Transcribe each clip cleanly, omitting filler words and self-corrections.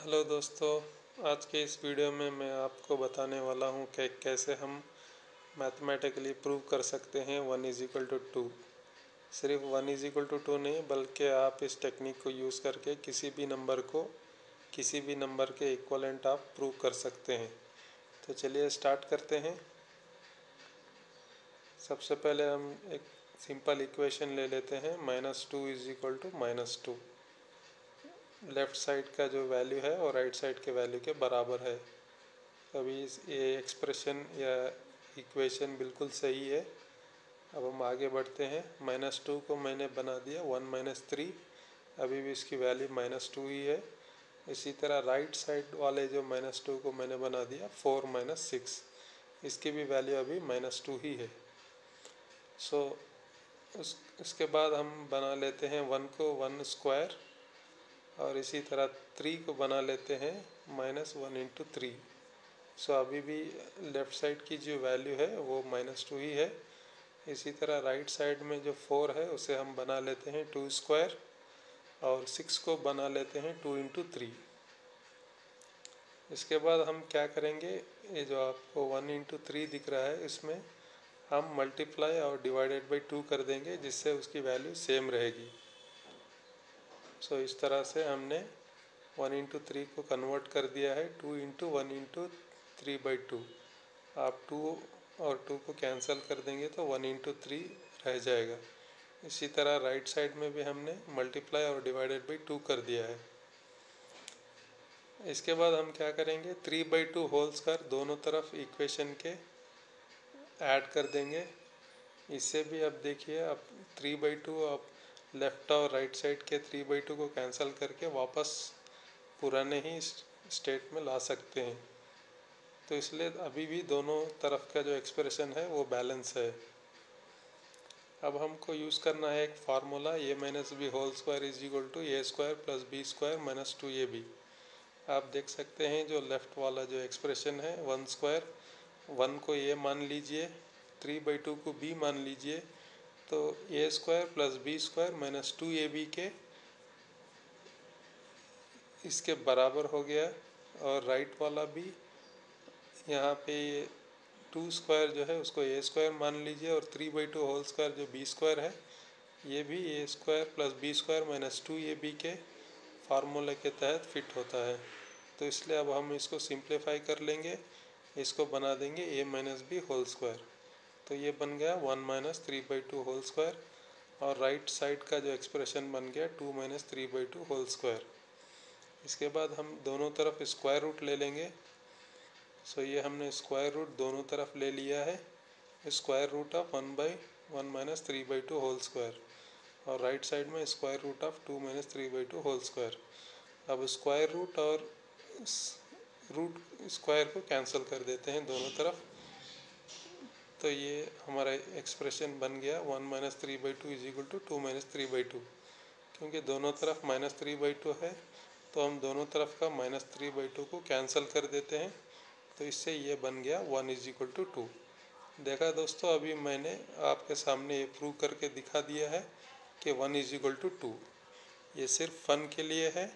Hello दोस्तों, आज के इस वीडियो में मैं आपको बताने वाला हूं कि कैसे हम मैथमेटिकली प्रूव कर सकते हैं 1 इज इक्वल टू 2। सिर्फ 1 इज इक्वल टू 2 नहीं, बल्कि आप इस टेक्निक को यूज़ करके किसी भी नंबर के इक्वलेंट आप प्रूव कर सकते हैं। तो चलिए स्टार्ट करते हैं। सबसे पहले हम एक सिंपल इक्वेशन ले लेते हैं, -2 is equal to -2। Left side का जो वैल्यू है और राइट साइड के वैल्यू के बराबर है। अभी ये एक्सप्रेशन या इक्वेशन बिल्कुल सही है। अब हम आगे बढ़ते हैं। -2 को मैंने बना दिया 1 - 3, अभी भी इसकी वैल्यू -2 ही है। इसी तरह राइट साइड वाले जो -2 को मैंने बना दिया 4 - 6, इसकी भी वैल्यू अभी -2 ही है। उसके बाद हम बना लेते हैं 1 को 1 स्क्वायर, और इसी तरह 3 को बना लेते हैं -1 × 3। अभी भी लेफ़्ट साइड की जो वैल्यू है वो -2 ही है। इसी तरह राइट साइड में जो 4 है उसे हम बना लेते हैं 2 स्क्वायर, और 6 को बना लेते हैं 2 × 3। इसके बाद हम क्या करेंगे, ये जो आपको 1 × 3 दिख रहा है, इसमें हम मल्टीप्लाई और डिवाइडेड बाई 2 कर देंगे, जिससे उसकी वैल्यू सेम रहेगी। इस तरह से हमने 1 × 3 को कन्वर्ट कर दिया है 2 × 1 × 3/2। आप 2 और 2 को कैंसिल कर देंगे तो 1 × 3 रह जाएगा। इसी तरह राइट साइड में भी हमने मल्टीप्लाई और डिवाइडेड बाई 2 कर दिया है। इसके बाद हम क्या करेंगे, 3/2 होल स्क्वायर दोनों तरफ इक्वेशन के ऐड कर देंगे। इससे भी अब देखिए, अब 3/2 आप लेफ़्ट और राइट साइड के 3/2 को कैंसिल करके वापस पुराने ही स्टेट में ला सकते हैं। तो इसलिए अभी भी दोनों तरफ का जो एक्सप्रेशन है वो बैलेंस है। अब हमको यूज़ करना है एक formula, a - b whole square is equal to a square plus b square minus 2ab। आप देख सकते हैं जो लेफ़्ट वाला जो एक्सप्रेशन है 1 स्क्वायर, 1 को a मान लीजिए, 3/2 को b मान लीजिए, तो a square plus b square minus 2ab के इसके बराबर हो गया। और राइट वाला भी यहाँ पे 2 स्क्वायर जो है उसको a स्क्वायर मान लीजिए, और 3/2 होल स्क्वायर जो b स्क्वायर है, ये भी a square plus b square minus 2ab के फार्मूले के तहत फिट होता है। तो इसलिए अब हम इसको सिंप्लीफाई कर लेंगे, इसको बना देंगे a - b होल स्क्वायर। तो ये बन गया 1 - 3/2 होल स्क्वायर, और राइट साइड का जो एक्सप्रेशन बन गया 2 - 3/2 होल स्क्वायर। इसके बाद हम दोनों तरफ स्क्वायर रूट ले लेंगे। ये हमने स्क्वायर रूट दोनों तरफ ले लिया है, square root of 1/1 - 3/2 whole square, और राइट साइड में square root of 2 - 3/2 whole square. अब स्क्वायर रूट और रूट स्क्वायर को कैंसिल कर देते हैं दोनों तरफ। तो ये हमारा एक्सप्रेशन बन गया 1 - 3/2 इज इक्वल टू 2 - 3/2। क्योंकि दोनों तरफ -3/2 है, तो हम दोनों तरफ का -3/2 को कैंसिल कर देते हैं। तो इससे ये बन गया 1 इज इक्वल टू 2। देखा दोस्तों, अभी मैंने आपके सामने ये प्रूव करके दिखा दिया है कि 1 इज इक्वल टू 2। ये सिर्फ फन के लिए है,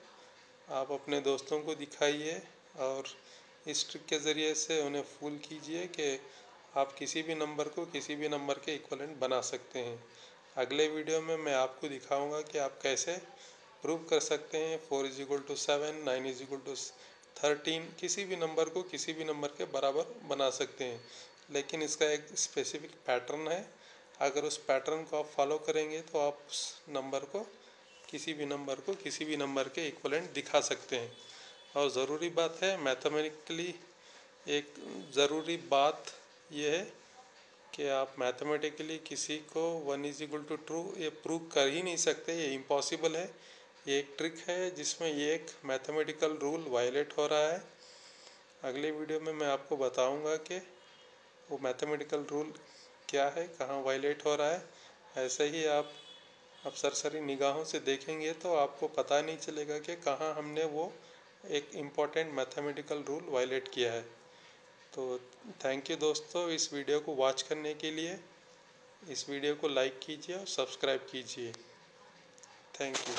आप अपने दोस्तों को दिखाइए और इस ट्रिक के ज़रिए से उन्हें फूल कीजिए कि आप किसी भी नंबर को किसी भी नंबर के इक्वलेंट बना सकते हैं। अगले वीडियो में मैं आपको दिखाऊंगा कि आप कैसे प्रूव कर सकते हैं 4 is equal to 7, 9 is equal to 13, किसी भी नंबर को किसी भी नंबर के बराबर बना सकते हैं। लेकिन इसका एक स्पेसिफिक पैटर्न है। अगर उस पैटर्न को आप फॉलो करेंगे तो आप उस नंबर को किसी भी नंबर के इक्वलेंट दिखा सकते हैं। और ज़रूरी बात है, मैथमेटिकली एक ज़रूरी बात यह है कि आप मैथमेटिकली किसी को 1 इज इक्वल टू ट्रू ये प्रूव कर ही नहीं सकते, ये इम्पॉसिबल है। ये एक ट्रिक है जिसमें ये एक मैथमेटिकल रूल वायलेट हो रहा है। अगले वीडियो में मैं आपको बताऊंगा कि वो मैथमेटिकल रूल क्या है, कहाँ वायलेट हो रहा है। ऐसे ही आप सरसरी निगाहों से देखेंगे तो आपको पता नहीं चलेगा कि कहाँ हमने वो एक इम्पॉर्टेंट मैथमेटिकल रूल वायलेट किया है। तो थैंक यू दोस्तों, इस वीडियो को वॉच करने के लिए। इस वीडियो को लाइक कीजिए और सब्सक्राइब कीजिए। Thank you.